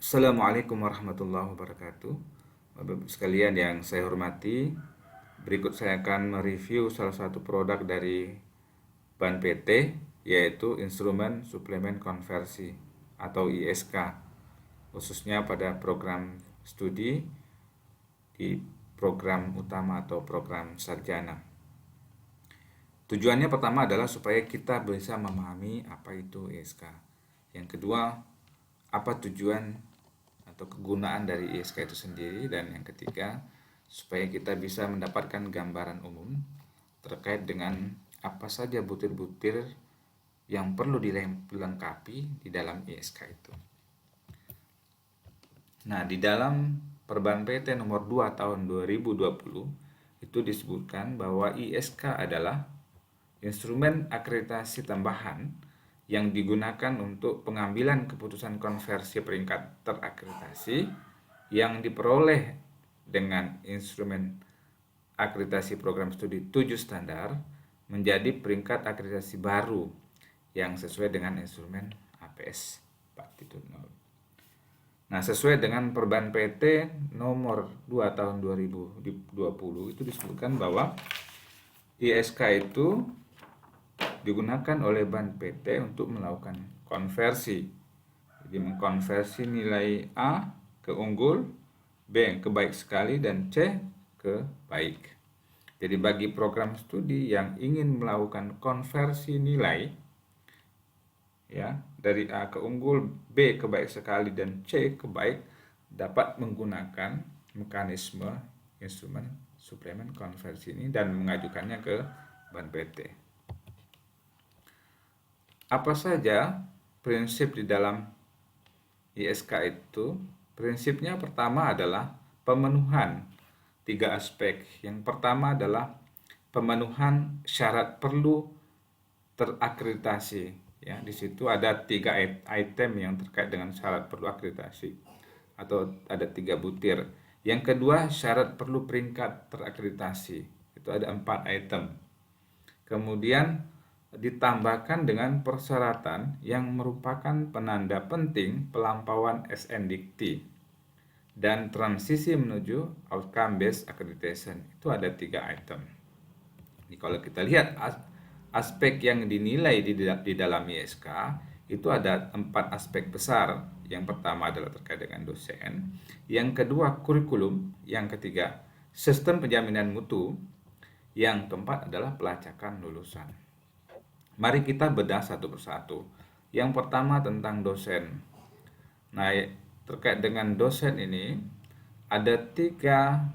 Assalamualaikum warahmatullahi wabarakatuh. Bapak-Ibu sekalian yang saya hormati, berikut saya akan mereview salah satu produk dari Bank PT, yaitu Instrumen Suplemen Konversi atau ISK, khususnya pada program studi di program utama atau program sarjana. Tujuannya pertama adalah supaya kita bisa memahami apa itu ISK. Yang kedua, apa tujuan atau kegunaan dari ISK itu sendiri, dan yang ketiga, supaya kita bisa mendapatkan gambaran umum terkait dengan apa saja butir-butir yang perlu dilengkapi di dalam ISK itu. Nah, di dalam Perban PT nomor 2 tahun 2020 itu disebutkan bahwa ISK adalah instrumen akreditasi tambahan yang digunakan untuk pengambilan keputusan konversi peringkat terakreditasi yang diperoleh dengan instrumen akreditasi program studi 7 standar menjadi peringkat akreditasi baru yang sesuai dengan instrumen APS 4.0. Nah, sesuai dengan Perban PT nomor 2 tahun 2020 itu disebutkan bahwa ISK itu digunakan oleh Bank PT untuk melakukan konversi. Jadi mengkonversi nilai A ke unggul, B ke baik sekali, dan C ke baik. Jadi bagi program studi yang ingin melakukan konversi nilai ya dari A ke unggul, B ke baik sekali, dan C ke baik, dapat menggunakan mekanisme instrumen suplemen konversi ini dan mengajukannya ke Bank PT. Apa saja prinsip di dalam ISK itu? Prinsipnya pertama adalah pemenuhan tiga aspek. Yang pertama adalah pemenuhan syarat perlu terakreditasi. Ya, di situ ada tiga item yang terkait dengan syarat perlu akreditasi, atau ada tiga butir. Yang kedua, syarat perlu peringkat terakreditasi. Itu ada 4 item. Kemudian ditambahkan dengan persyaratan yang merupakan penanda penting pelampauan SNDICT dan transisi menuju outcome based accreditation. Itu ada 3 item. Jadi kalau kita lihat aspek yang dinilai di dalam ISK itu ada 4 aspek besar. Yang pertama adalah terkait dengan dosen, yang kedua kurikulum, yang ketiga sistem penjaminan mutu, yang keempat adalah pelacakan lulusan. Mari kita bedah satu persatu. Yang pertama tentang dosen. Nah, terkait dengan dosen ini ada 3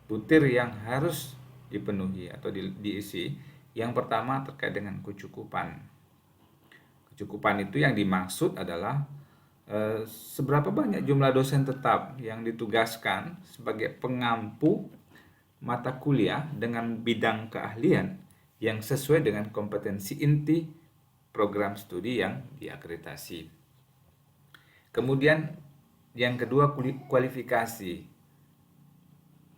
butir yang harus dipenuhi atau diisi. Yang pertama terkait dengan kecukupan. Kecukupan itu yang dimaksud adalah seberapa banyak jumlah dosen tetap yang ditugaskan sebagai pengampu mata kuliah dengan bidang keahlian yang sesuai dengan kompetensi inti program studi yang diakreditasi. Kemudian yang kedua, kualifikasi.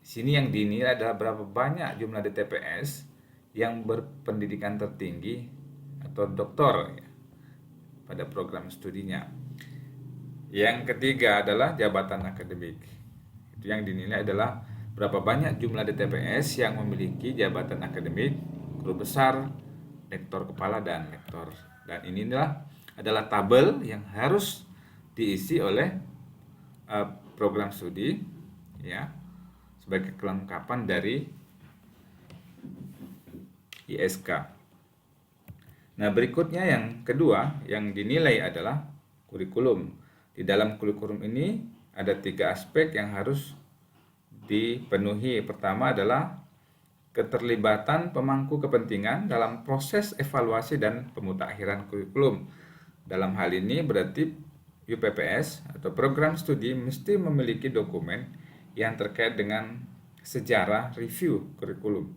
Sini yang dinilai adalah berapa banyak jumlah DTPS yang berpendidikan tertinggi atau doktor ya, pada program studinya. Yang ketiga adalah jabatan akademik. Itu yang dinilai adalah berapa banyak jumlah DTPS yang memiliki jabatan akademik, guru besar, lektor kepala, dan lektor. Dan inilah adalah tabel yang harus diisi oleh program studi ya, sebagai kelengkapan dari ISK. Nah, berikutnya yang kedua yang dinilai adalah kurikulum. Di dalam kurikulum ini ada 3 aspek yang harus dipenuhi. Pertama adalah keterlibatan pemangku kepentingan dalam proses evaluasi dan pemutakhiran kurikulum. Dalam hal ini berarti UPPS atau program studi mesti memiliki dokumen yang terkait dengan sejarah review kurikulum.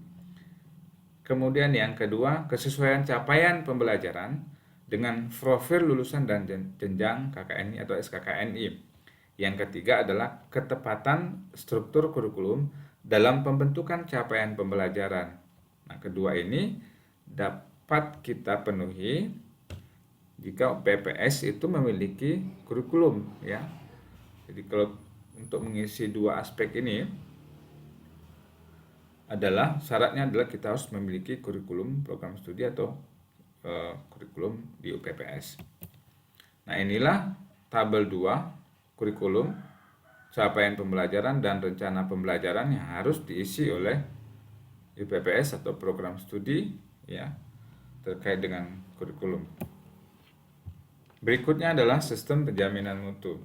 Kemudian yang kedua, kesesuaian capaian pembelajaran dengan profil lulusan dan jenjang KKNI atau SKKNI. Yang ketiga adalah ketepatan struktur kurikulum dalam pembentukan capaian pembelajaran. Nah, kedua ini dapat kita penuhi jika PPS itu memiliki kurikulum ya. Jadi kalau untuk mengisi dua aspek ini adalah syaratnya adalah kita harus memiliki kurikulum program studi atau kurikulum di UPPS. Nah, inilah tabel 2 kurikulum, capaian pembelajaran dan rencana pembelajaran yang harus diisi oleh UPPS atau program studi ya terkait dengan kurikulum. Berikutnya adalah sistem penjaminan mutu.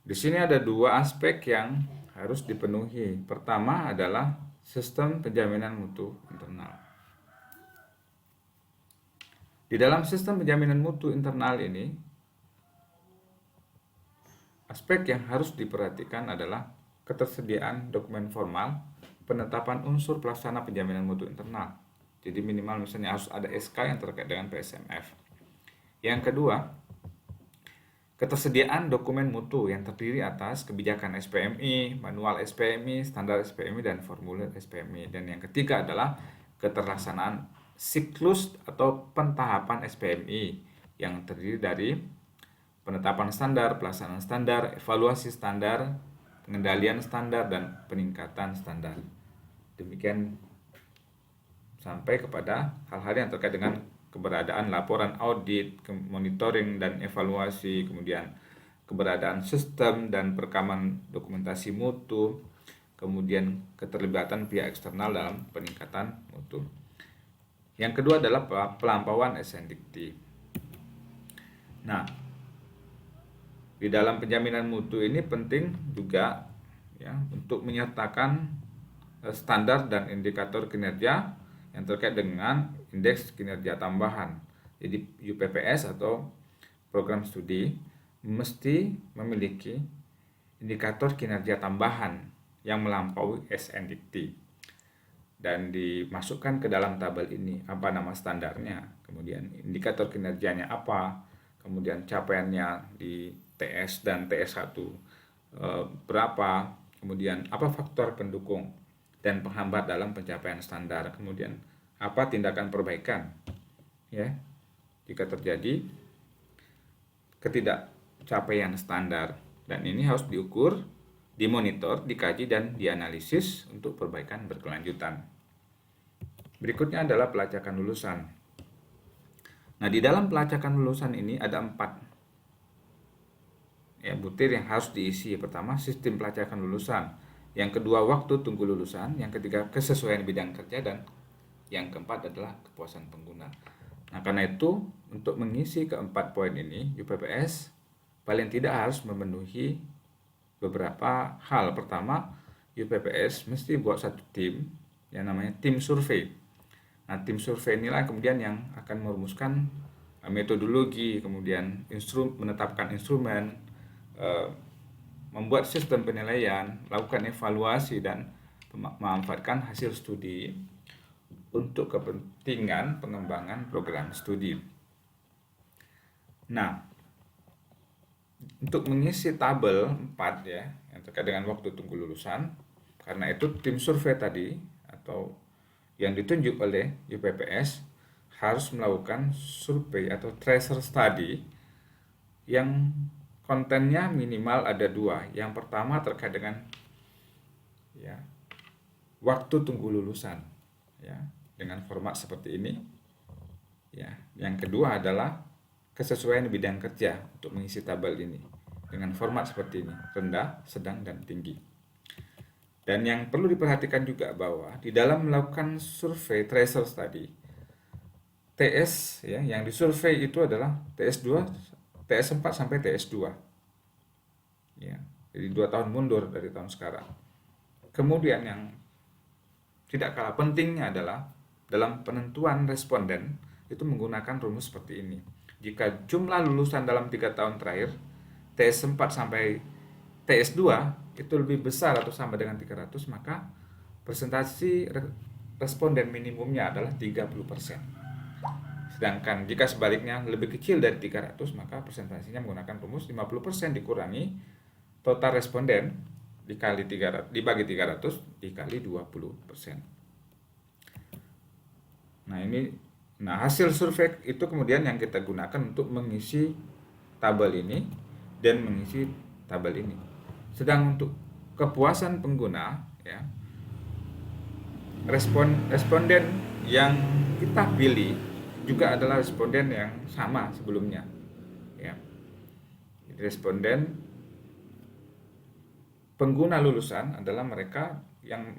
Di sini ada dua aspek yang harus dipenuhi. Pertama adalah sistem penjaminan mutu internal. Di dalam sistem penjaminan mutu internal ini, aspek yang harus diperhatikan adalah ketersediaan dokumen formal, penetapan unsur pelaksana penjaminan mutu internal. Jadi minimal misalnya harus ada SK yang terkait dengan PSMF. Yang kedua, ketersediaan dokumen mutu yang terdiri atas kebijakan SPMI, manual SPMI, standar SPMI, dan formulir SPMI. Dan yang ketiga adalah keterlaksanaan siklus atau pentahapan SPMI yang terdiri dari penetapan standar, pelaksanaan standar, evaluasi standar, pengendalian standar, dan peningkatan standar. Demikian sampai kepada hal-hal yang terkait dengan keberadaan laporan audit, monitoring dan evaluasi, kemudian keberadaan sistem dan perekaman dokumentasi mutu, kemudian keterlibatan pihak eksternal dalam peningkatan mutu. Yang kedua adalah pelampauan SNDIKT. Nah, di dalam penjaminan mutu ini penting juga ya untuk menyertakan standar dan indikator kinerja yang terkait dengan indeks kinerja tambahan. Jadi UPPS atau program studi mesti memiliki indikator kinerja tambahan yang melampaui SNDIKT dan dimasukkan ke dalam tabel ini apa nama standarnya, kemudian indikator kinerjanya apa, kemudian capaiannya di TS dan TS1 berapa, kemudian apa faktor pendukung dan penghambat dalam pencapaian standar, kemudian apa tindakan perbaikan ya jika terjadi ketidakcapaian standar, dan ini harus diukur, dimonitor, dikaji, dan dianalisis untuk perbaikan berkelanjutan. Berikutnya adalah pelacakan lulusan. Nah, di dalam pelacakan lulusan ini ada 4 ya butir yang harus diisi. Pertama, sistem pelacakan lulusan. Yang kedua, waktu tunggu lulusan. Yang ketiga, kesesuaian bidang kerja. Dan yang keempat adalah kepuasan pengguna. Nah, karena itu, untuk mengisi keempat poin ini, UPPS paling tidak harus memenuhi beberapa hal. Pertama, UPPS mesti buat satu tim yang namanya tim survei. Nah, tim survei inilah kemudian yang akan merumuskan metodologi, kemudian menetapkan instrumen, membuat sistem penilaian, melakukan evaluasi, dan memanfaatkan hasil studi untuk kepentingan pengembangan program studi. Nah, untuk mengisi tabel 4 ya yang terkait dengan waktu tunggu lulusan, karena itu tim survei tadi atau yang ditunjuk oleh UPPS harus melakukan survei atau tracer study yang kontennya minimal ada 2. Yang pertama terkait dengan ya waktu tunggu lulusan ya dengan format seperti ini ya. Yang kedua adalah kesesuaian bidang kerja untuk mengisi tabel ini dengan format seperti ini, rendah, sedang, dan tinggi. Dan yang perlu diperhatikan juga bahwa di dalam melakukan survei tracer study, TS ya yang disurvei itu adalah TS2, TS4 sampai TS2. Ya, jadi 2 tahun mundur dari tahun sekarang. Kemudian yang tidak kalah pentingnya adalah dalam penentuan responden itu menggunakan rumus seperti ini. Jika jumlah lulusan dalam 3 tahun terakhir TS4 sampai TS2 itu lebih besar atau sama dengan 300, maka presentasi responden minimumnya adalah 30%. Sedangkan jika sebaliknya lebih kecil dari 300, maka presentasinya menggunakan rumus 50% dikurangi total responden dikali 300, dibagi 300 dikali 20%. Nah, ini Nah, hasil survei itu kemudian yang kita gunakan untuk mengisi tabel ini dan mengisi tabel ini. Sedang untuk kepuasan pengguna, ya, responden yang kita pilih juga adalah responden yang sama sebelumnya, ya. Responden pengguna lulusan adalah mereka yang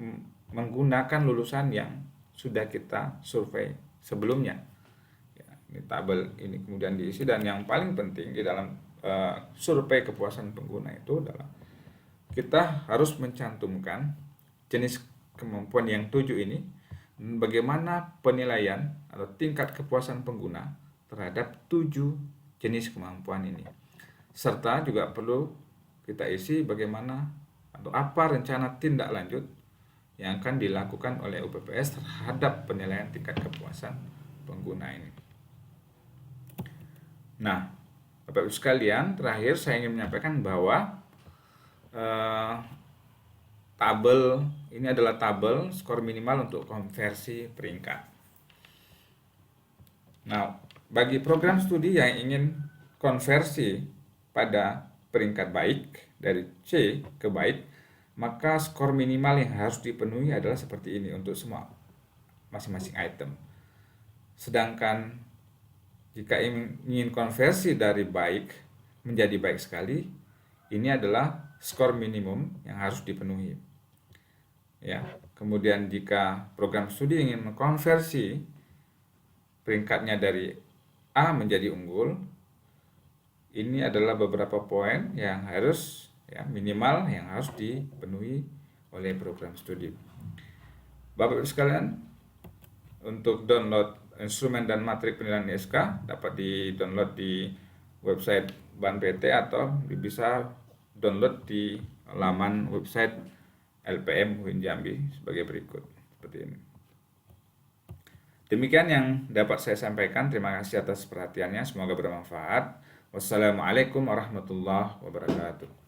menggunakan lulusan yang sudah kita survei sebelumnya. Ya, ini tabel ini kemudian diisi, dan yang paling penting di dalam survei kepuasan pengguna itu adalah kita harus mencantumkan jenis kemampuan yang 7 ini, bagaimana penilaian atau tingkat kepuasan pengguna terhadap 7 jenis kemampuan ini. Serta juga perlu kita isi bagaimana atau apa rencana tindak lanjut yang akan dilakukan oleh UPPS terhadap penilaian tingkat kepuasan pengguna ini. Nah, Bapak Ibu sekalian, terakhir saya ingin menyampaikan bahwa tabel ini adalah tabel skor minimal untuk konversi peringkat. Nah, bagi program studi yang ingin konversi pada peringkat baik dari C ke baik, maka skor minimal yang harus dipenuhi adalah seperti ini untuk semua masing-masing item. Sedangkan jika ingin konversi dari baik menjadi baik sekali, ini adalah skor minimum yang harus dipenuhi. Ya, kemudian jika program studi ingin mengkonversi peringkatnya dari A menjadi unggul, ini adalah beberapa poin yang harus, ya, minimal yang harus dipenuhi oleh program studi. Bapak Ibu sekalian, untuk download instrumen dan matrik penilaian ISK dapat di-download di website Ban PT atau bisa download di laman website LPM UIN Jambi sebagai berikut, seperti ini. Demikian yang dapat saya sampaikan. Terima kasih atas perhatiannya. Semoga bermanfaat. Wassalamualaikum warahmatullahi wabarakatuh.